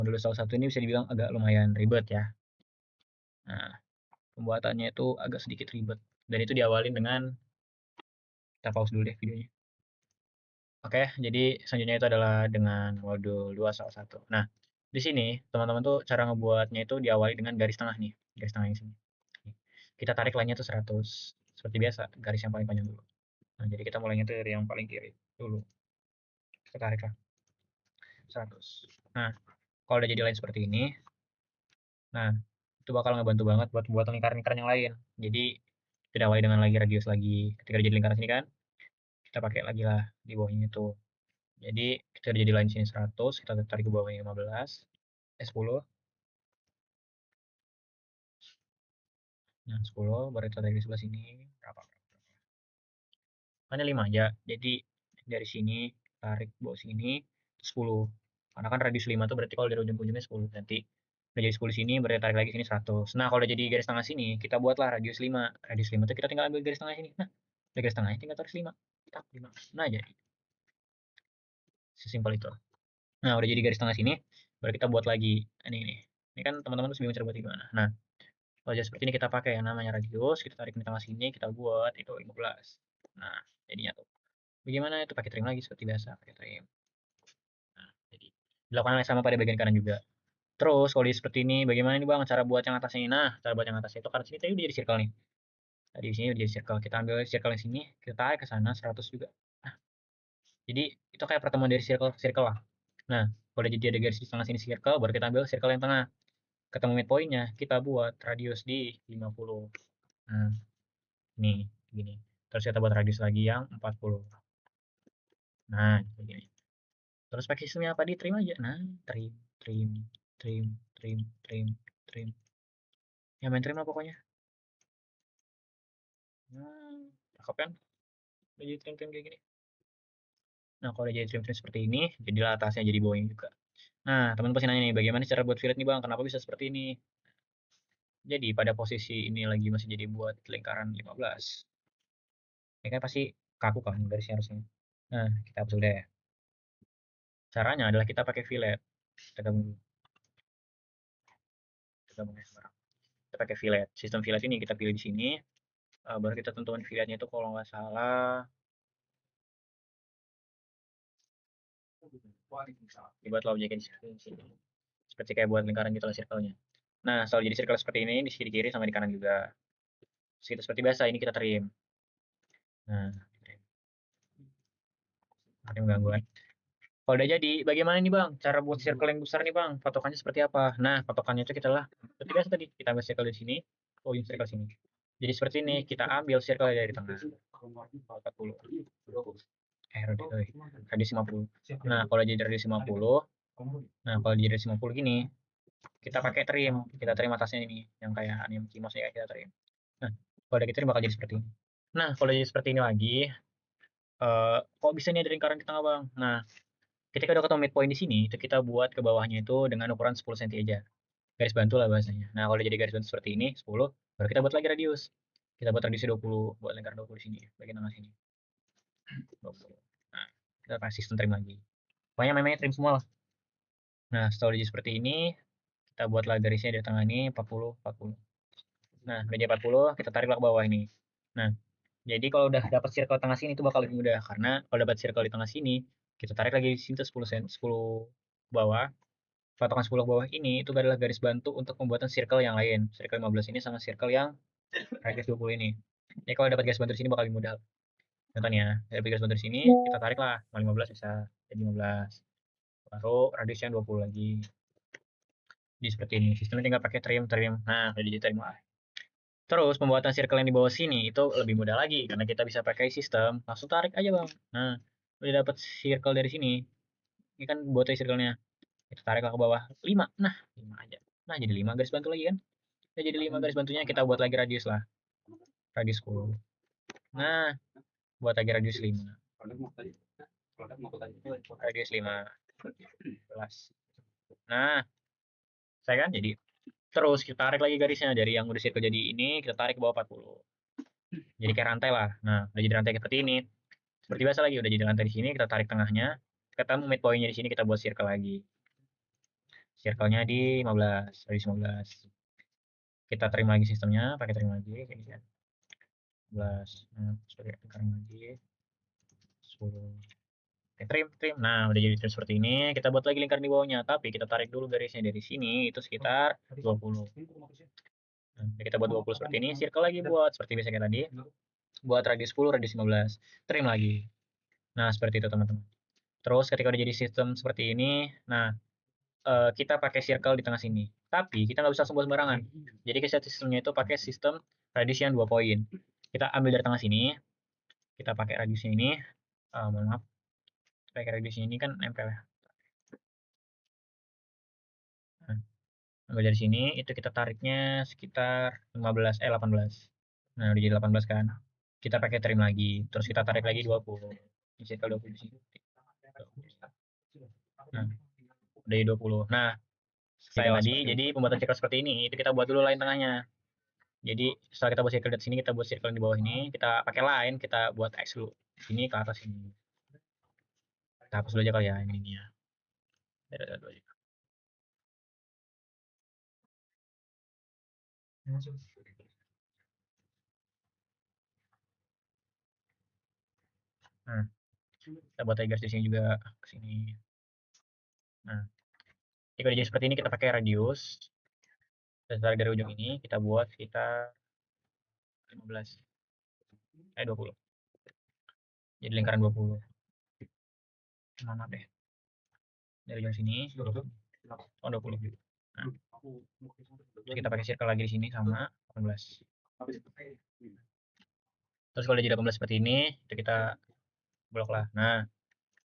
Modulus salah satu ini bisa dibilang agak lumayan ribet ya. Nah, pembuatannya itu agak sedikit ribet. Dan itu diawali dengan, kita pause dulu deh videonya. Oke, jadi selanjutnya itu adalah dengan modul 2 salah satu. Nah, di sini teman-teman tuh cara ngebuatnya itu diawali dengan garis tengah nih, garis tengah yang sini. Kita tarik line-nya tuh 100. Seperti biasa, garis yang paling panjang dulu. Nah, jadi kita mulainya tuh dari yang paling kiri dulu. Kita tarik lah 100. Nah, kalau udah jadi line seperti ini, nah, itu bakal ngebantu banget buat membuat lingkaran-lingkaran yang lain. Jadi, kita awali dengan lagi radius lagi. Ketika udah jadi lingkaran sini kan, kita pakai lagi lah di bawahnya itu. Jadi, kita udah jadi line sini 100, kita tarik ke bawahnya 15, 10. Nah, 10, baru kita tarik di sebelah sini. Berapa? Hanya 5 aja. Jadi, dari sini, tarik ke bawah sini, 10. Karena kan radius 5 itu berarti kalau dari ujung ke ujungnya 10. Nanti udah jadi 10 sini, berarti tarik lagi sini 100. Nah, kalau udah jadi garis tengah sini, kita buatlah radius 5. Radius 5 itu kita tinggal ambil garis tengah sini. Nah, dari garis tengahnya tinggal tarik 5. Tak, 5. Nah, jadi. Sesimpel itu. Nah, udah jadi garis tengah sini, baru kita buat lagi. Ini kan teman-teman harus bingung cara buat gimana. Nah, kalau seperti ini kita pakai yang namanya radius, kita tarik di tengah sini, kita buat itu 15. Nah, jadinya tuh. Bagaimana itu pakai trim lagi seperti biasa, pakai trim. Nah, jadi dilakukan yang sama pada bagian kanan juga. Terus kalau seperti ini, bagaimana nih bang cara buat yang atasnya ini? Nah, cara buat yang atasnya itu karena sini tadi udah jadi circle nih. Tadi di sini udah jadi circle. Kita ambil circle yang sini, kita tarik ke sana 100 juga. Nah, jadi itu kayak pertemuan dari circle ke circle lah. Nah, kalau jadi ada garis di tengah sini circle, baru kita ambil circle yang tengah. Ketemu midpoint-nya, kita buat radius di 50. Nah, ini gini. Terus kita buat radius lagi yang 40. Nah, begini. Terus pakai sistemnya apa? Di trim aja. Nah, trim, trim, trim, trim, trim, trim. Ya main trim lah pokoknya. Nah, cakep kan? Udah jadi trim-trim kayak gini. Nah, kalau udah jadi trim-trim seperti ini, jadilah atasnya jadi bawahnya juga. Nah, teman pasti nanya nih, bagaimana cara buat fillet nih bang? Kenapa bisa seperti ini? Jadi pada posisi ini lagi masih jadi buat lingkaran 15. Ini kan pasti kaku kan garisnya harusnya. Nah, kita hapus dulu deh. Caranya adalah kita pakai fillet. Kita gabung, kita gabung sekarang. Kita pakai fillet. Sistem fillet ini kita pilih di sini. Baru kita tentukan filletnya itu kalau nggak salah dibuat objeknya di sini. Seperti kayak buat lingkaran gitu lah circle-nya. Nah, soal jadi circle seperti ini di kiri sama di kanan juga. Seperti biasa ini kita trim. Nah, trim gangguan. Kalau udah jadi, bagaimana nih bang? Cara buat circle yang besar nih bang? Patokannya seperti apa? Nah, patokannya itu kita lah. Seperti biasa tadi, kita ambil circle di sini, ujung circle sini. Jadi seperti ini, kita ambil circle dari tengah. 40. Radius 50. Nah, kalau jadi radius 50, nah kalau jadi radius 50 gini, kita pakai trim. Kita trim atasnya ini, yang kayak animasi mouse-nya kita trim. Nah, kalau udah gitu bakal jadi seperti ini. Nah, kalau jadi seperti ini lagi, kok bisa nih ada lingkaran di tengah bang? Nah, ketika udah ketemu midpoint di sini, itu kita buat ke bawahnya itu dengan ukuran 10 cm aja. Garis bantu lah bahasanya. Nah, kalau jadi garis bantu seperti ini, 10, baru kita buat lagi radius. Kita buat radius 20, buat lingkaran 20 di sini, bagian tengah sini. 20. Nah, kita kasih sistem trim lagi. Pokoknya memangnya trim semua lah. Nah, setelah jadi seperti ini, kita buatlah garisnya di tengah ini 40, 40. Nah, udah jadi 40, kita tariklah ke bawah ini. Nah, jadi kalau udah dapat circle tengah sini itu bakal lebih mudah karena kalau dapat circle di tengah sini, kita tarik lagi di sini 10 10 bawah. Patokan 10 bawah ini itu adalah garis bantu untuk pembuatan circle yang lain. Circle 15 ini sama circle yang radius 20 ini. Jadi kalau dapat garis bantu di sini bakal lebih mudah. Contohnya, dari garis bantu di sini, kita tariklah 15 bisa jadi 15. Baru radiusnya 20 lagi. Jadi seperti ini. Sistemnya tinggal pakai trim, trim. Nah, udah jadi trim lah. Terus pembuatan circle yang di bawah sini itu lebih mudah lagi karena kita bisa pakai sistem langsung tarik aja bang. Nah, udah dapat circle dari sini. Ini kan buat circle-nya. Kita tarik ke bawah 5. Nah, 5 aja. Nah, jadi 5 garis bantu lagi kan. Nah, jadi 5 garis bantunya kita buat lagi radius lah. Radius 10. Nah, buat lagi radius 5. Radius 15. Nah, saya kan jadi terus kita tarik lagi garisnya dari yang udah circle jadi ini kita tarik ke bawah 40. Jadi kayak rantai lah. Nah, udah jadi rantai seperti ini. Seperti biasa lagi udah jadi rantai di sini kita tarik tengahnya. Ketemu midpoint-nya di sini kita buat circle lagi. circle-nya di 15, radius 15. Kita terima lagi sistemnya, pakai terima lagi kayak gini kan. 15. Nah, sorry, lingkaran lagi 10. Oke, trim. Nah, udah jadi trim seperti ini. Kita buat lagi lingkaran di bawahnya, tapi kita tarik dulu garisnya dari sini itu sekitar 20. Nah, kita buat 20 seperti ini, circle lagi buat seperti biasa kayak tadi. Buat radius 10, radius 15. Trim lagi. Nah, seperti itu teman-teman. Terus ketika udah jadi sistem seperti ini, nah kita pakai circle di tengah sini. Tapi kita nggak bisa buat sembarangan. Jadi kita sistemnya itu pakai sistem radius yang 2 poin. Kita ambil dari tengah sini, kita pakai radiusnya ini. Mohon maaf, pakai radiusnya ini kan nempel ya. Nah, ambil dari sini, itu kita tariknya sekitar 15, 18. Nah, udah jadi 18 kan. Kita pakai trim lagi, terus kita tarik lagi 20. Ini circle 20 di sini. Nah, udah jadi 20. Nah, kayak tadi, jadi pembuatan circle seperti ini, itu kita buat dulu line tengahnya. Jadi setelah kita buat circle di sini, kita buat circle di bawah ini, kita pakai line, kita buat X dulu. Sini ke atas ini. Kita hapus dulu aja kali ya ini ya. Ada dua aja. Nah, kita buat garis di sini juga ke sini. Nah, jika jadi seperti ini kita pakai radius. Kita tarik dari ujung ini, kita buat sekitar 15. 20. Jadi lingkaran 20. Mana deh? Dari ujung sini, oh 20. Nah, kita pakai circle lagi di sini sama 18. Terus kalau jadi 18 seperti ini, itu kita blok lah. Nah,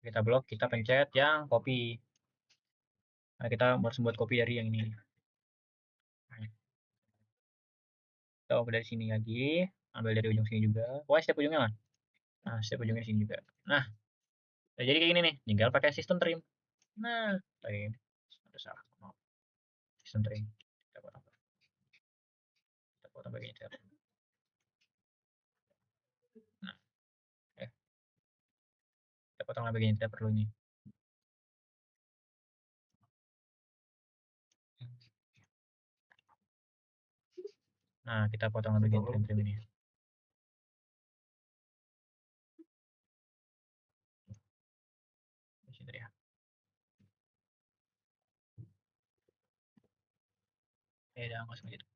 kita blok, kita pencet yang copy. Nah, kita harus membuat copy dari yang ini. Nah, kita ambil dari sini lagi, ambil dari ujung sini juga. Pokoknya setiap ujungnya lah. Nah, setiap ujungnya di sini juga. Nah, jadi kayak gini nih. Tinggal pakai sistem trim. Nah, trim. Ada salah. Maaf. Sistem trim. Kita potong bagian ini. Nah, kita potong bagian yang tidak perlu ini. Nah, kita potong bagian trim-trim ini. Di situ ya. Udah langsung gitu.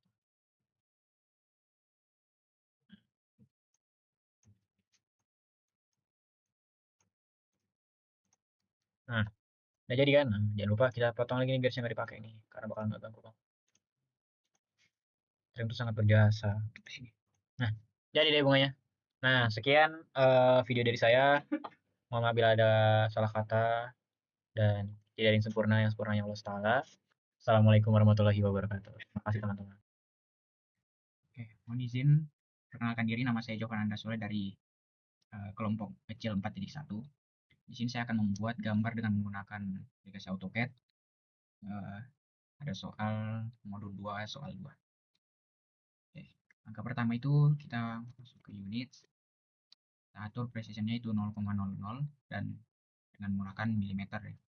Nah, udah jadi kan? Nah, jangan lupa kita potong lagi nih garis yang nggak dipakai nih, karena bakal nggak ganggu bang. Trim itu sangat berjasa di sini. Nah, jadi deh bunganya. Nah, sekian video dari saya. Mohon maaf bila ada salah kata dan tidak ada yang sempurna, yang sempurnanya Allah Ta'ala. Assalamualaikum warahmatullahi wabarakatuh. Terima kasih teman-teman. Oke, mohon izin perkenalkan diri, nama saya Joko Nanda Sule dari kelompok kecil 4.1. Di sini saya akan membuat gambar dengan menggunakan aplikasi AutoCAD. Eh, ada soal modul 2, soal 2. Oke. Langkah pertama itu kita masuk ke unit, kita atur precisionnya itu 0,00 dan dengan menggunakan milimeter ya.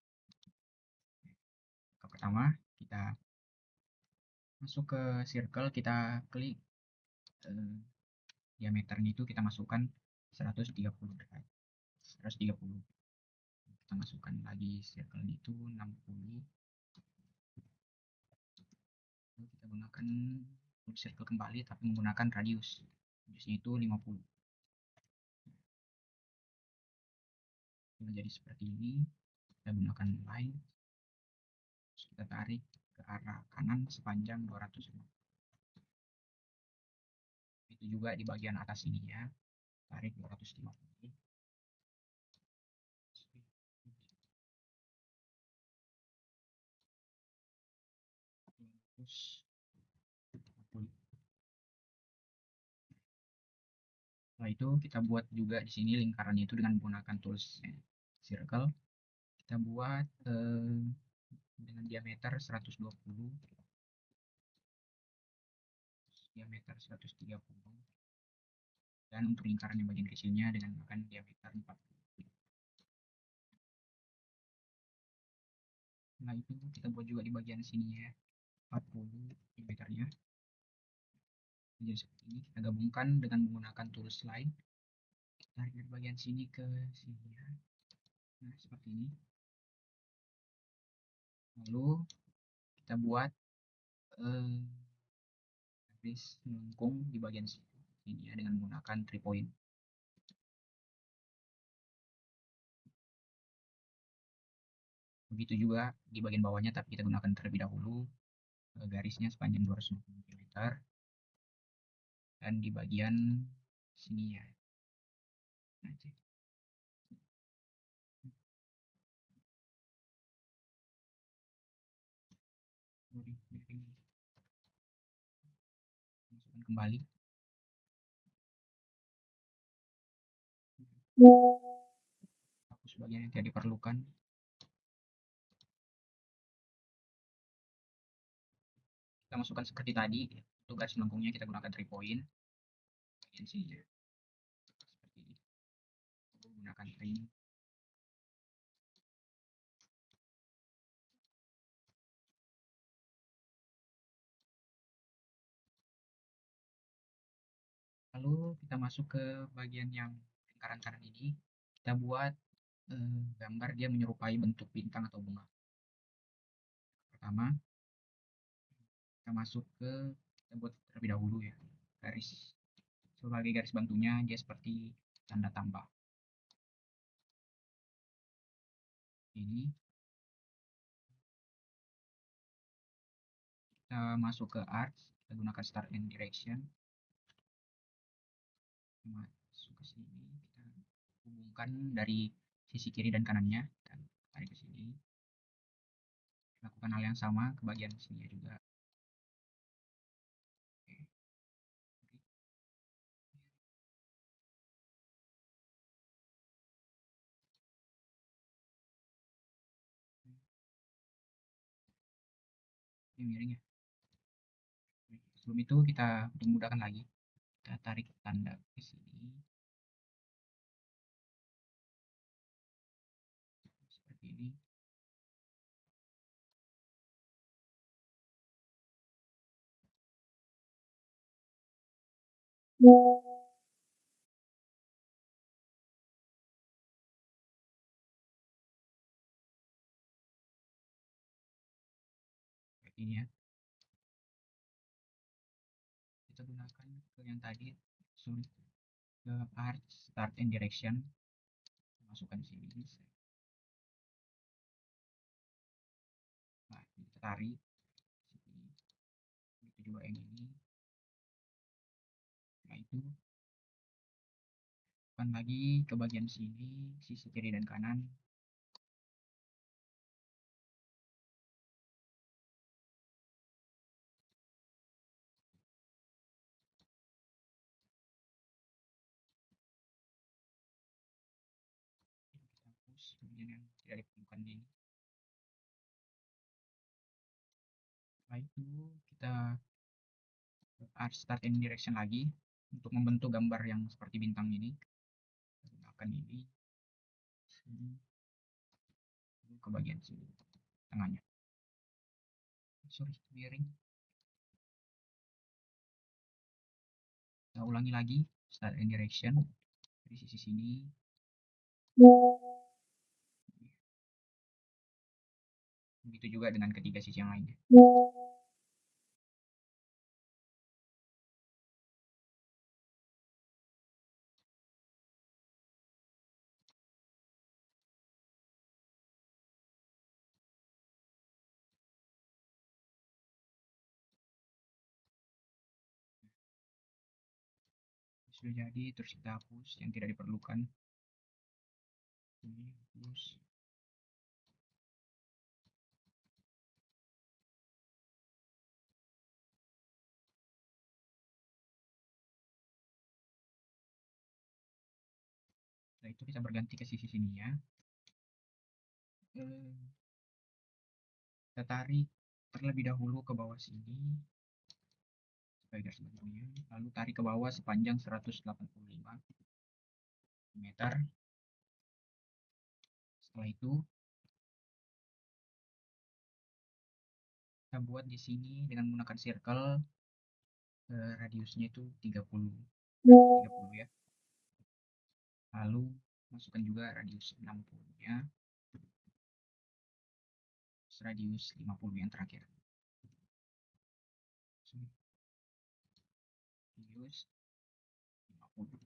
Langkah pertama kita masuk ke circle, kita klik diameternya itu kita masukkan 130 derajat. 130. Kita masukkan lagi circle itu 60. Lalu kita gunakan circle kembali tapi menggunakan radius. Radiusnya itu 50. Jadi seperti ini. Kita gunakan line. Kita tarik ke arah kanan sepanjang 250. Itu juga di bagian atas ini ya. Tarik 250. Setelah itu kita buat juga di sini lingkarannya itu dengan menggunakan tools circle. Kita buat dengan diameter 120, diameter 130, dan untuk lingkaran yang bagian kecilnya dengan menggunakan diameter 40. Setelah itu kita buat juga di bagian sini ya, 40 mm-nya. Jadi seperti ini, kita gabungkan dengan menggunakan tools lain. Tarik dari bagian sini ke sini ya. Nah, seperti ini. Lalu kita buat garis melengkung di bagian sini ya dengan menggunakan 3 point. Begitu juga di bagian bawahnya, tapi kita gunakan terlebih dahulu garisnya sepanjang 250 mm, dan di bagian sini ya. Nah, masukkan kembali. Hapus bagian yang tidak diperlukan. Kita masukkan seperti tadi. Untuk garis melengkungnya kita gunakan 3 point. Bagian sini ya. Seperti ini. Gunakan trim. Lalu kita masuk ke bagian yang lingkaran kanan ini. Kita buat gambar dia menyerupai bentuk bintang atau bunga. Pertama, kita masuk ke, kita buat terlebih dahulu ya, garis sebagai garis bantunya dia seperti tanda tambah. Ini kita masuk ke arts, kita gunakan start and direction. Kita masuk ke sini, kita hubungkan dari sisi kiri dan kanannya, kita tarik ke sini. Lakukan hal yang sama ke bagian sini juga. Oke. Ini miring ya. Sebelum itu kita dimudahkan lagi, kita tarik tanda ke sini seperti ini. Seperti ini ya. Kita gunakan ke yang tadi, ke art start and direction, masukkan sini. Nah, kita tarik sini. Begitu juga yang ini. Nah, itu kan lagi ke bagian sini, sisi kiri dan kanan. Kita hapus bagian yang tidak diperlukan ini. Setelah itu kita art start and direction lagi untuk membentuk gambar yang seperti bintang ini. Kita gunakan ini sini, ke bagian sini tengahnya. Sorry, miring. Kita ulangi lagi start and direction dari sisi sini. Begitu juga dengan ketiga sisi yang lainnya. Sudah jadi, terus kita hapus yang tidak diperlukan. Ini hapus. Setelah itu kita berganti ke sisi sininya. Kita tarik terlebih dahulu ke bawah sini sebagai garis bentuknya, lalu tarik ke bawah sepanjang 185 mm. Setelah itu Kita buat di sini dengan menggunakan circle, radiusnya itu 30 ya. Lalu masukkan juga radius 60-nya, radius 50 yang terakhir. Radius 50.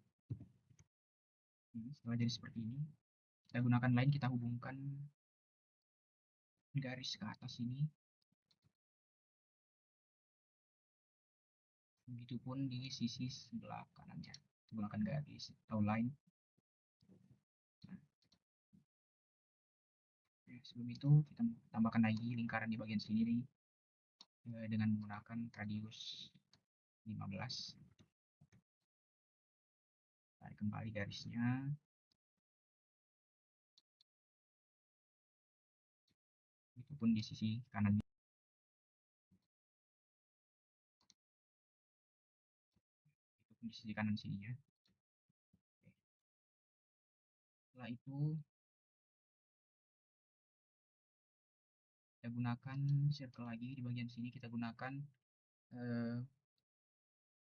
Setelah jadi seperti ini, kita gunakan line, kita hubungkan garis ke atas ini. Begitupun di sisi sebelah kanannya, gunakan garis atau line. Sebelum itu kita tambahkan lagi lingkaran di bagian sini dengan menggunakan radius 15. Tarik kembali garisnya. Begitupun di sisi kanan. Begitupun di sisi kanan sininya. Setelah itu kita gunakan circle lagi di bagian sini, kita gunakan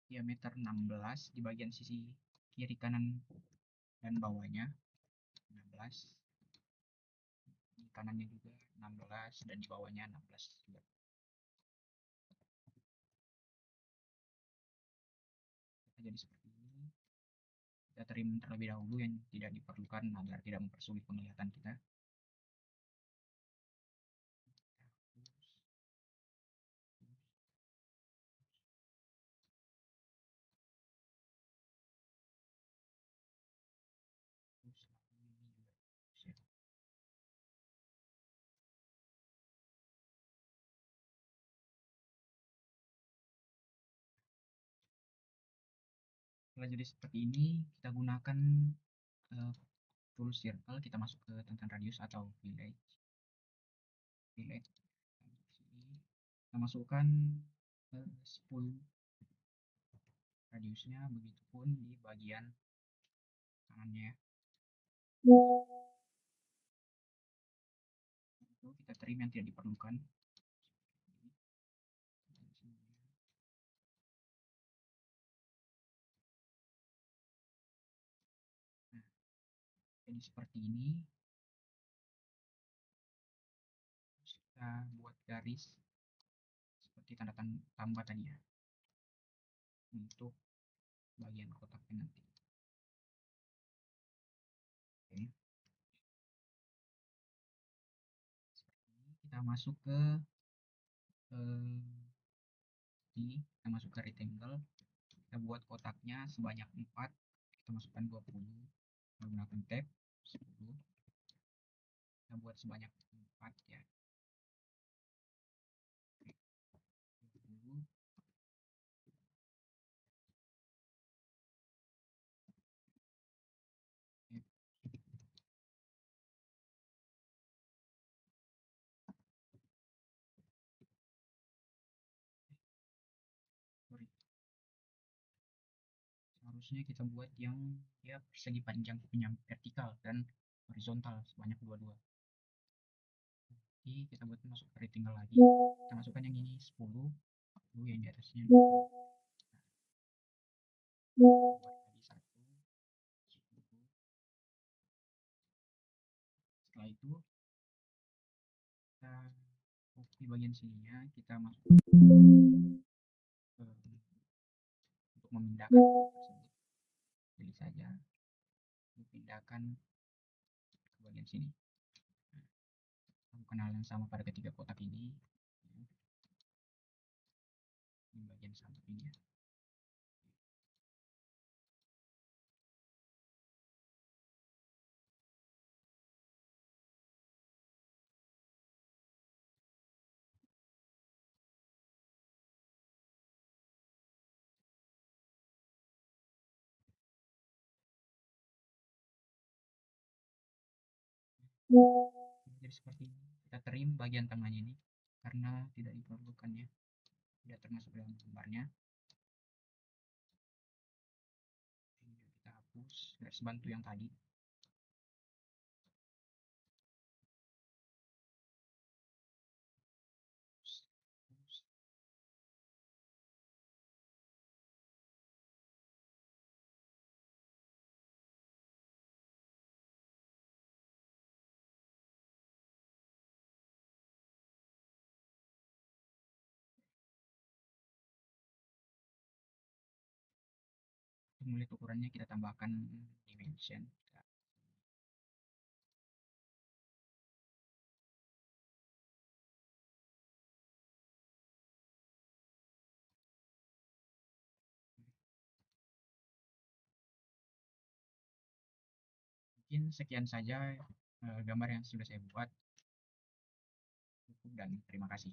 diameter 16 di bagian sisi kiri, kanan, dan bawahnya 16. Di kanannya juga 16 dan di bawahnya 16 juga. Jadi seperti ini. Kita trim terlebih dahulu yang tidak diperlukan agar tidak mempersulit penglihatan kita. Setelah jadi seperti ini, kita gunakan full circle, kita masuk ke tentang radius atau village. Kita masukkan 10 radiusnya, begitupun di bagian kanannya. Itu kita trim yang tidak diperlukan. Nah, jadi seperti ini. Terus kita buat garis seperti tanda tambah tadi ya, untuk bagian kotaknya nanti. Oke. Seperti ini kita masuk ke kita masuk ke rectangle, kita buat kotaknya sebanyak 4, kita masukkan 20, menggunakan tab 10, kita buat sebanyak 4 ya. 20. Seharusnya kita buat yang ya persegi panjang punya vertikal dan horizontal sebanyak 22. Jadi kita buat masuk ke rectangle lagi, kita masukkan yang ini 10, lalu yang di atasnya 20. Buat tadi 1, 10. Setelah itu kita copy bagian sininya, kita masuk untuk memindahkan kotak tersebut. Pilih saja, dipindahkan ke bagian sini. Lakukan hal yang sama pada ketiga kotak ini. Ini bagian sampingnya. Jadi seperti ini. Kita trim bagian tengahnya ini karena tidak diperlukan ya, tidak termasuk dalam gambarnya. Ini kita hapus garis bantu yang tadi. Untuk melihat ukurannya kita tambahkan dimension. Mungkin sekian saja gambar yang sudah saya buat. Cukup dan terima kasih.